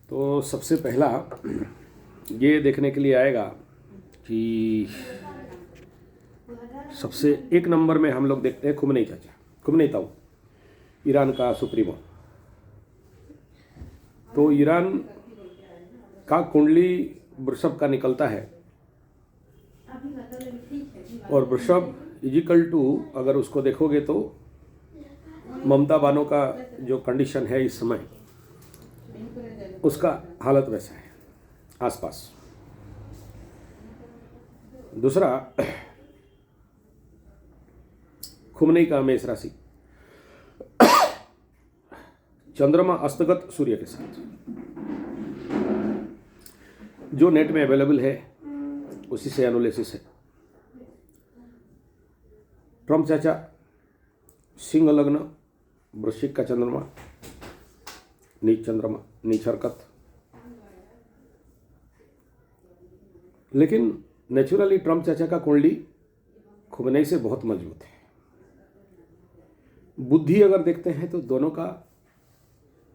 तो सबसे पहला ये देखने के लिए आएगा कि सबसे एक नंबर में हम लोग देखते हैं खुमनई चाचा, खुमनई ताऊ, ईरान का सुप्रीमो। तो ईरान का कुंडली वृषभ का निकलता है और वृषभ इजिकल टू, अगर उसको देखोगे तो ममता बानो का जो कंडीशन है इस समय, उसका हालत वैसा है आसपास। दूसरा, खुमनई का मेष राशि, चंद्रमा अस्तगत सूर्य के साथ, जो नेट में अवेलेबल है उसी से एनालिसिस है। ट्रम्प चाचा सिंह लग्न, वृश्चिक का चंद्रमा, नीच चंद्रमा, नीच हरकत। लेकिन नेचुरली ट्रम्प चाचा का कुंडली खुमनई से बहुत मजबूत है। बुद्धि अगर देखते हैं तो दोनों का,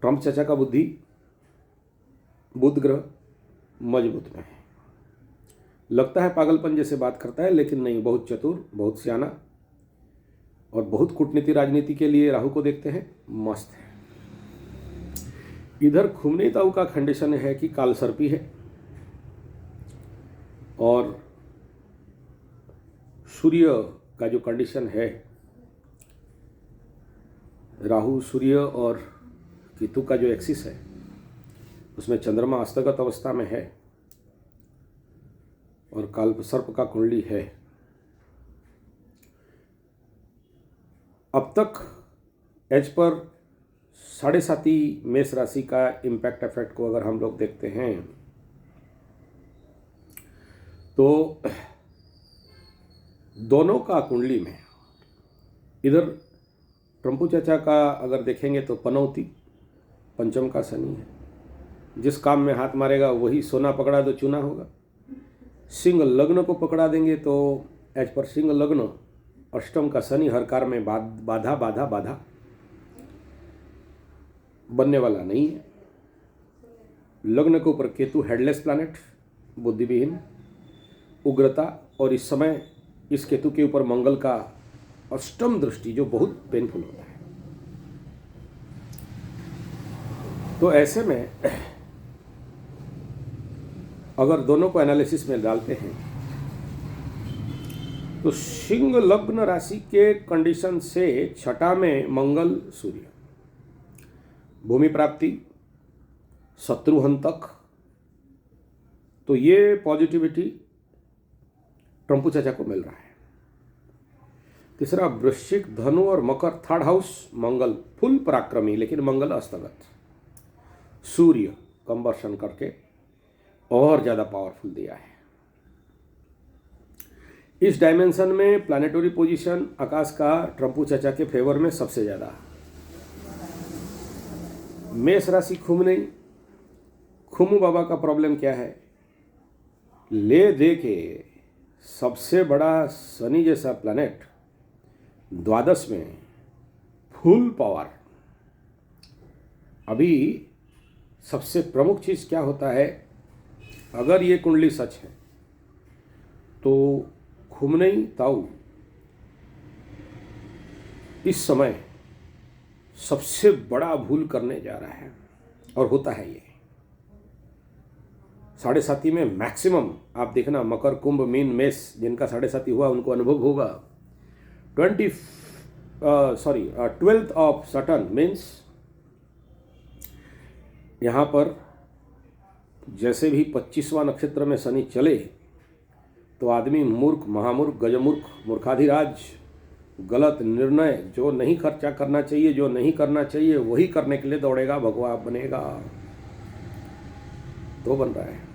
ट्रम्प चाचा का बुद्धि बुध ग्रह मजबूत में है। लगता है पागलपन जैसे बात करता है, लेकिन नहीं, बहुत चतुर, बहुत सियाना और बहुत कूटनीति राजनीति के लिए राहु को देखते हैं, मस्त है। इधर खुमनई ताऊ का कंडीशन है कि कालसर्पी है और सूर्य का जो कंडीशन है, राहु सूर्य और केतु का जो एक्सिस है उसमें चंद्रमा अस्तगत अवस्था में है और काल सर्प का कुंडली है। अब तक एज पर 7.5 मेष राशि का इम्पैक्ट इफेक्ट को अगर हम लोग देखते हैं तो दोनों का कुंडली में, इधर ट्रम्पू चाचा का अगर देखेंगे तो पनौती पंचम का शनि है, जिस काम में हाथ मारेगा वही सोना पकड़ा दो चूना होगा। सिंह लग्न को पकड़ा देंगे तो एज पर सिंह लग्न अष्टम का शनि, हर कार्य में बाधा बाधा बाधा बनने वाला नहीं है। लग्न के ऊपर केतु हेडलेस प्लैनेट, बुद्धिविहीन, उग्रता, और इस समय इस केतु के ऊपर मंगल का अष्टम दृष्टि जो बहुत पेनफुल होता है। तो ऐसे में अगर दोनों को एनालिसिस में डालते हैं तो सिंह लग्न राशि के कंडीशन से छठा में मंगल सूर्य, भूमि प्राप्ति, शत्रुहंतक, तो ये पॉजिटिविटी ट्रम्पू चाचा को मिल रहा है। तीसरा, वृश्चिक, धनु और मकर, थर्ड हाउस, मंगल फुल पराक्रमी, लेकिन मंगल अस्तगत, सूर्य कंबर्शन करके और ज़्यादा पावरफुल दिया है। इस डायमेंशन में प्लानिटरी पोजीशन आकाश का ट्रम्पू चाचा के फेवर में सबसे ज़्यादा। मेष राशि खुमनई, खुमू बाबा का प्रॉब्लम क्या है, ले दे के सबसे बड़ा शनि जैसा प्लैनेट द्वादश में फुल पावर। अभी सबसे प्रमुख चीज़ क्या होता है, अगर ये कुंडली सच है तो खुमनई ताऊ इस समय सबसे बड़ा भूल करने जा रहा है, और होता है ये 7.5 में मैक्सिमम। आप देखना, मकर, कुंभ, मीन, मेष जिनका 7.5 हुआ उनको अनुभव होगा। 12th ऑफ सटन मीन्स यहाँ पर जैसे भी 25वां नक्षत्र में शनि चले तो आदमी मूर्ख, महामूर्ख, गजमूर्ख, मूर्खाधिराज, गलत निर्णय, जो नहीं खर्चा करना चाहिए, जो नहीं करना चाहिए वही करने के लिए दौड़ेगा, भगवा बनेगा, तो बन रहा है।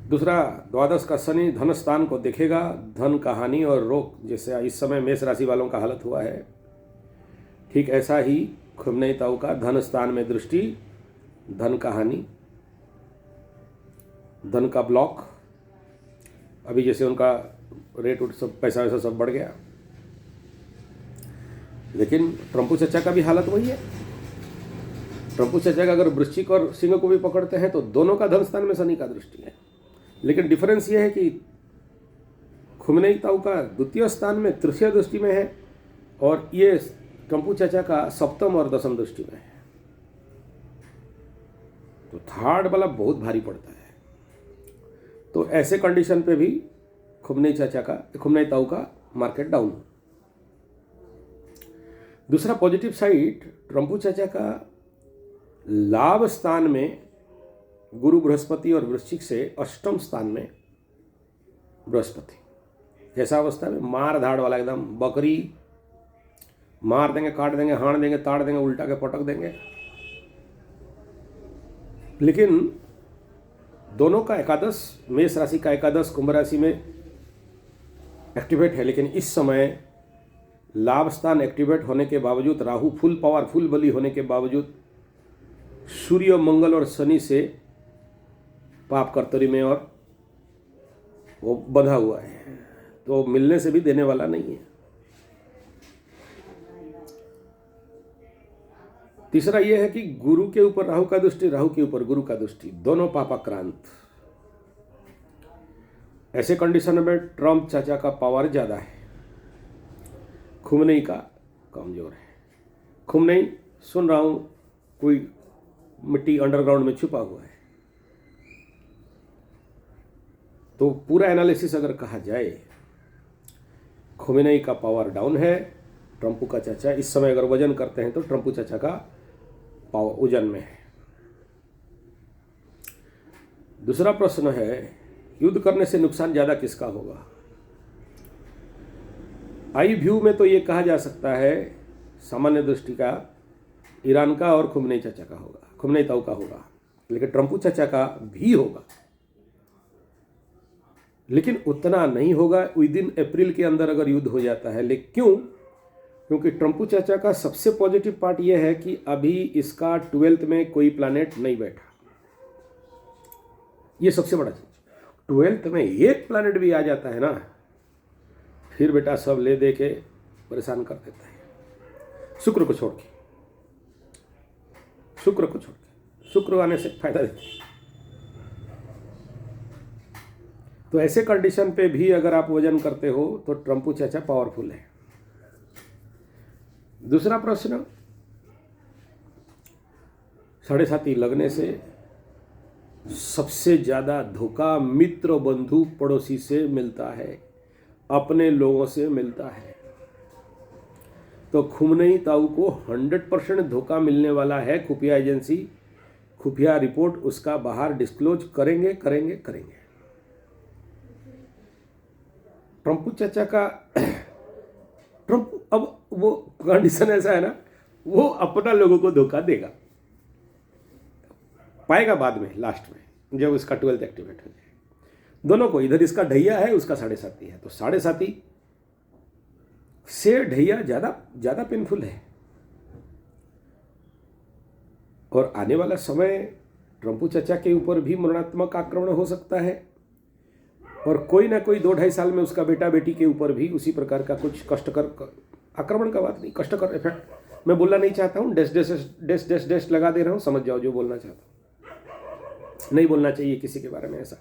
दूसरा, द्वादश का शनि धन स्थान को देखेगा, धन का हानि और रोग, जैसे इस समय मेष राशि वालों का हालत हुआ है, ठीक ऐसा ही खुमनई ताऊ का धन स्थान में दृष्टि, धन का हानि, धन का ब्लॉक। अभी जैसे उनका रेट उठ सब पैसा वैसा सब बढ़ गया, लेकिन ट्रम्पू चाचा का भी हालत वही है। ट्रम्पू चाचा का अगर वृश्चिक और सिंह को भी पकड़ते हैं तो दोनों का धन स्थान में शनि का दृष्टि है, लेकिन डिफरेंस ये है कि खुमनई ताऊ का द्वितीय स्थान में तृतीय दृष्टि में है और ये ट्रम्पू चाचा का सप्तम और दसम दृष्टि में है। तो थर्ड वाला बहुत भारी पड़ता है। तो ऐसे कंडीशन पे भी खुमनई ताऊ का मार्केट डाउन। दूसरा पॉजिटिव साइड, ट्रम्पू चाचा का लाभ स्थान में गुरु बृहस्पति और वृश्चिक से अष्टम स्थान में बृहस्पति, कैसा अवस्था में मार धाड़ वाला, एकदम बकरी मार देंगे, काट देंगे, हाण देंगे, ताड़ देंगे, उल्टा के पटक देंगे। लेकिन दोनों का एकादश, मेष राशि का एकादश कुंभ राशि में एक्टिवेट है, लेकिन इस समय लाभ स्थान एक्टिवेट होने के बावजूद, राहु फुल पावर फुल बली होने के बावजूद सूर्य, मंगल और शनि से पाप कर्तरी में और वो बंधा हुआ है, तो मिलने से भी देने वाला नहीं है। तीसरा यह है कि गुरु के ऊपर राहु का दृष्टि, राहु के ऊपर गुरु का दृष्टि, दोनों पापाक्रांत। ऐसे कंडीशन में ट्रम्प चाचा का पावर ज्यादा है, खुमनई का कमजोर है। खुमनई सुन रहा हूं कोई मिट्टी अंडरग्राउंड में छुपा हुआ है। तो पूरा एनालिसिस अगर कहा जाए, खुमनई का पावर डाउन है, ट्रम्पू का चाचा इस समय अगर वजन करते हैं तो ट्रम्पू चाचा का पावर वजन में है। दूसरा प्रश्न है, युद्ध करने से नुकसान ज्यादा किसका होगा? आई व्यू में तो ये कहा जा सकता है सामान्य दृष्टि का ईरान का और खुमनई चाचा का होगा, खुमनई ताऊ का होगा, लेकिन ट्रम्पू चाचा का भी होगा, लेकिन उतना नहीं होगा विद इन अप्रैल के अंदर अगर युद्ध हो जाता है। लेकिन क्यों? क्योंकि ट्रम्पू चाचा का सबसे पॉजिटिव पार्ट यह है कि अभी इसका 12th में कोई प्लैनेट नहीं बैठा, ये सबसे बड़ा चीज। 12th में एक प्लैनेट भी आ जाता है ना, फिर बेटा सब ले दे के परेशान कर देता है। शुक्र को छोड़ के, शुक्र आने से फायदा देते हैं। तो ऐसे कंडीशन पे भी अगर आप वजन करते हो तो ट्रम्पू चाचा पावरफुल है। दूसरा प्रश्न, 7.5 लगने से सबसे ज्यादा धोखा मित्र, बंधु, पड़ोसी से मिलता है, अपने लोगों से मिलता है। तो खुमनई ताऊ को 100% धोखा मिलने वाला है। खुफिया एजेंसी खुफिया रिपोर्ट उसका बाहर डिस्क्लोज करेंगे। ट्रम्पू चाचा का ट्रम्प, अब वो कंडीशन ऐसा है ना, वो अपना लोगों को धोखा देगा, पाएगा बाद में, लास्ट में जब उसका 12th एक्टिवेट हो जाए। दोनों को, इधर इसका ढैया है, उसका 7.5 है, तो 7.5 से ढैया ज्यादा पेनफुल है। और आने वाला समय ट्रम्पू चाचा के ऊपर भी मरणात्मक आक्रमण हो सकता है, और कोई ना कोई 2-2.5 साल में उसका बेटा बेटी के ऊपर भी उसी प्रकार का कुछ कष्टकर, आक्रमण का बात नहीं, कष्टकर इफेक्ट मैं बोलना नहीं चाहता हूँ, डैश लगा दे रहा हूँ, समझ जाओ जो बोलना चाहता हूँ। नहीं बोलना चाहिए किसी के बारे में, ऐसा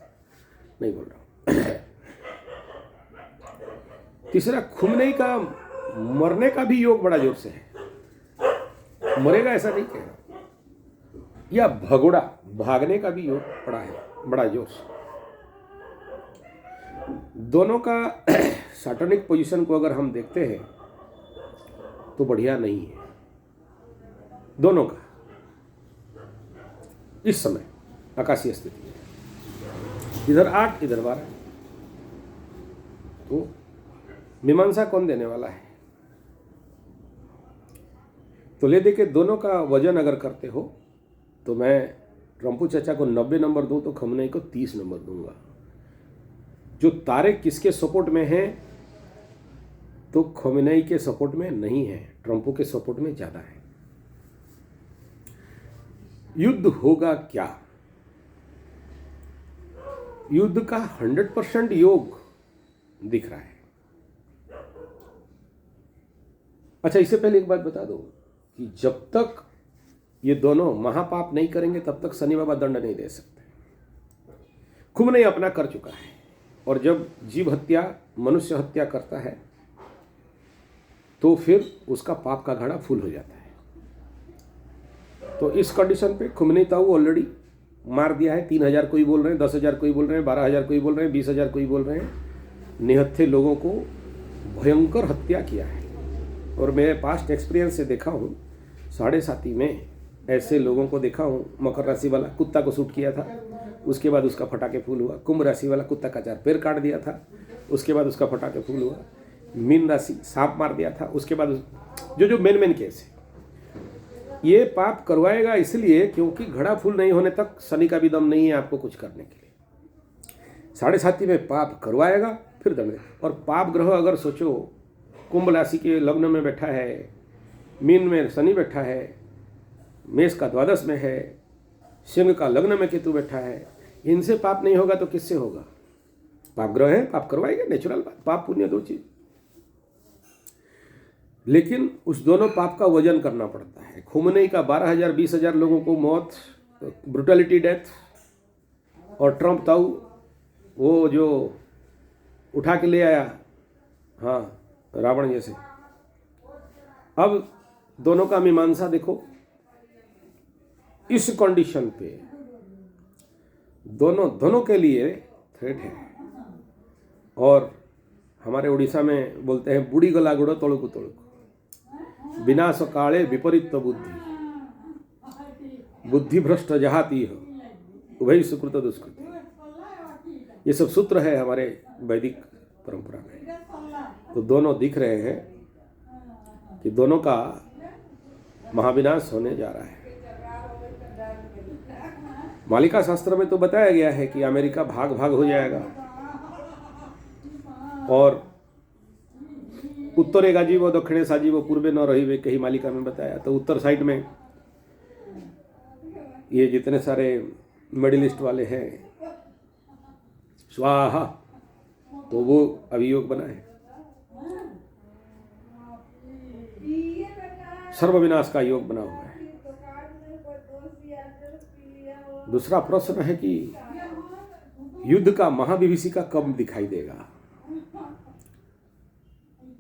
नहीं बोल रहा हूँ। तीसरा, खुमनई का मरने का भी योग बड़ा जोर से है, मरेगा ऐसा नहीं कह रहा, या भगोड़ा भागने का भी योग पड़ा है बड़ा जोर से। दोनों का सैटर्निक पोजीशन को अगर हम देखते हैं तो बढ़िया नहीं है दोनों का इस समय आकाशीय स्थिति में, इधर 8 इधर 12, तो मीमांसा कौन देने वाला है? तो ले दे के दोनों का वजन अगर करते हो तो मैं ट्रम्पू चाचा को 90 नंबर दूं तो खुमनई को 30 नंबर दूंगा। जो तारे किसके सपोर्ट में हैं, तो खुमनई के सपोर्ट में नहीं है, ट्रम्पू के सपोर्ट में ज्यादा है। युद्ध होगा क्या? युद्ध का 100% योग दिख रहा है। अच्छा, इससे पहले एक बात बता दो कि जब तक ये दोनों महापाप नहीं करेंगे तब तक शनि बाबा दंड नहीं दे सकते। कुंभ ने अपना कर चुका है, और जब जीव हत्या मनुष्य हत्या करता है तो फिर उसका पाप का घड़ा फुल हो जाता है। तो इस कंडीशन पे खुमनी ताऊ ऑलरेडी मार दिया है। 3,000 कोई बोल रहे हैं, 10,000 कोई बोल रहे हैं, 12,000 कोई बोल रहे हैं, 20,000 कोई बोल रहे हैं। निहत्थे लोगों को भयंकर हत्या किया है। और मेरे पास्ट एक्सपीरियंस से देखा हूँ, 7.5 में ऐसे लोगों को देखा हूँ। मकर राशि वाला कुत्ता को शूट किया था, उसके बाद उसका फटाके फूल हुआ। कुंभ राशि वाला कुत्ता का 4 पैर काट दिया था, उसके बाद उसका फटाके फूल हुआ। मीन राशि सांप मार दिया था, उसके बाद जो मेन केस है। ये पाप करवाएगा इसलिए क्योंकि घड़ा फुल नहीं होने तक शनि का भी दम नहीं है आपको कुछ करने के लिए। 7.5 में पाप करवाएगा, फिर दंड। और पाप ग्रह अगर सोचो, कुंभ राशि के लग्न में बैठा है, मीन में शनि बैठा है, मेष का द्वादश में है, सिंह का लग्न में केतु बैठा है, इनसे पाप नहीं होगा तो किससे होगा? पाप ग्रह है, पाप करवाएगा, नेचुरल बात। पाप पुण्य दो चीज। लेकिन उस दोनों पाप का वजन करना पड़ता है। खुमनई का 12,000 20,000 लोगों को मौत, ब्रुटलिटी डेथ, और ट्रंप ताऊ वो जो उठा के ले आया, हाँ, रावण जैसे। अब दोनों का मीमांसा देखो। इस कंडीशन पे दोनों के लिए थ्रेट है। और हमारे उड़ीसा में बोलते हैं, बुढ़ी गला गुड़ो तोड़कु तोड़कु, विनाश काले विपरीत बुद्धि, बुद्धि भ्रष्ट जहाती हो, उभय सुकृत दुष्कृत। ये सब सूत्र है हमारे वैदिक परंपरा में। तो दोनों दिख रहे हैं कि दोनों का महाविनाश होने जा रहा है। मालिका शास्त्र में तो बताया गया है कि अमेरिका भाग भाग हो जाएगा, और उत्तरे गाजीवो दक्षिणे साजीवो पूर्वे न रही वे, कहीं मालिका में बताया। तो उत्तर साइड में ये जितने सारे मिडिल ईस्ट वाले हैं, स्वाहा, तो वो अभियोग बना है। सर्वविनाश का योग बना हुआ है। दूसरा प्रश्न है कि युद्ध का महाविभीषिका कब दिखाई देगा?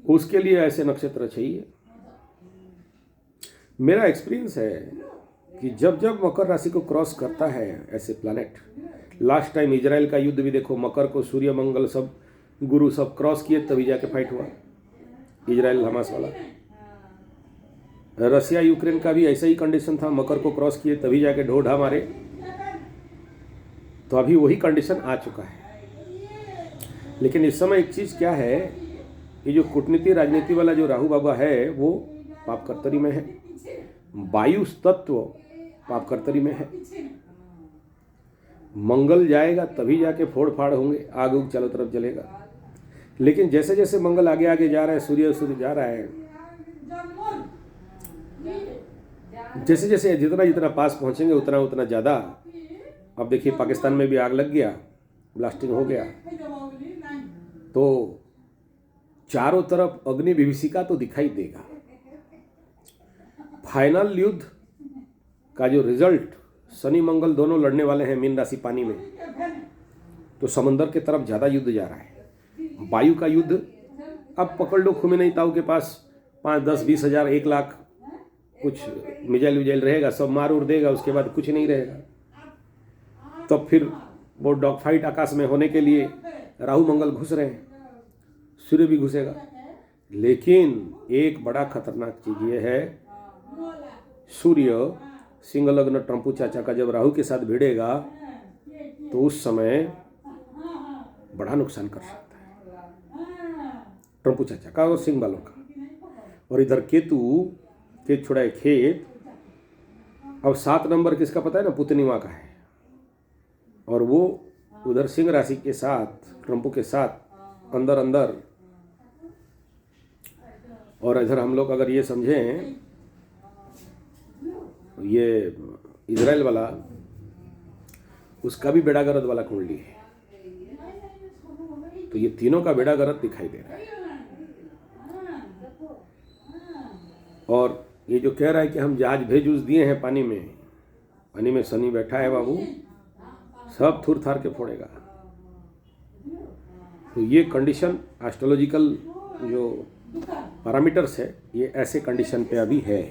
उसके लिए ऐसे नक्षत्र चाहिए। मेरा एक्सपीरियंस है कि जब जब मकर राशि को क्रॉस करता है ऐसे प्लैनेट, लास्ट टाइम इजराइल का युद्ध भी देखो, मकर को सूर्य मंगल सब गुरु सब क्रॉस किए तभी जाके फाइट हुआ, इजराइल हमास वाला। रशिया यूक्रेन का भी ऐसा ही कंडीशन था, मकर को क्रॉस किए तभी जाके ढोढा मारे। तो अभी वही कंडीशन आ चुका है। लेकिन इस समय एक चीज़ क्या है, ये जो कूटनीति राजनीति वाला जो राहु बाबा है वो पाप कर्तरी में है, वायु तत्व पाप कर्तरी में है। मंगल जाएगा तभी जाके फोड़ फाड़ होंगे, आग उग चारों तरफ जलेगा। लेकिन जैसे जैसे मंगल आगे आगे जा रहा है, सूर्य जा रहा है, जैसे जैसे जितना जितना पास पहुंचेंगे उतना उतना ज़्यादा। अब देखिए पाकिस्तान में भी आग लग गया, ब्लास्टिंग हो गया, तो चारों तरफ अग्नि विभीषिका तो दिखाई देगा। फाइनल युद्ध का जो रिजल्ट, शनि मंगल दोनों लड़ने वाले हैं मीन राशि पानी में, तो समंदर के तरफ ज़्यादा युद्ध जा रहा है। वायु का युद्ध अब पकड़ लो, खुमेनी ताऊ के पास 5, 10, 20 हज़ार 1 लाख कुछ मिजाइल विजाइल रहेगा, सब मार उड़ देगा, उसके बाद कुछ नहीं रहेगा। तब फिर वो डॉग फाइट आकाश में होने के लिए राहु मंगल घुस रहे हैं, सूर्य भी घुसेगा। लेकिन एक बड़ा खतरनाक चीज ये है, सूर्य सिंह लग्न ट्रंपू चाचा का जब राहु के साथ भिड़ेगा तो उस समय बड़ा नुकसान कर सकता है, ट्रंपू चाचा का और सिंह वालों का। और इधर केतु खेत छुड़ाए खेत। अब 7 नंबर किसका पता है ना, पुतनिमा का है। और वो उधर सिंह राशि के साथ, ट्रंपू के साथ अंदर अंदर। और इधर हम लोग अगर ये समझें, ये इजराइल वाला, उसका भी बेड़ा गरद वाला कुंडली है। तो ये तीनों का बेड़ा गरद दिखाई दे रहा है। और ये जो कह रहा है कि हम जहाज भेज उस दिए हैं पानी में शनि बैठा है बाबू, सब थूर थार के फोड़ेगा। तो ये कंडीशन एस्ट्रोलॉजिकल जो पैरामीटर्स है, ये ऐसे कंडीशन पे अभी है।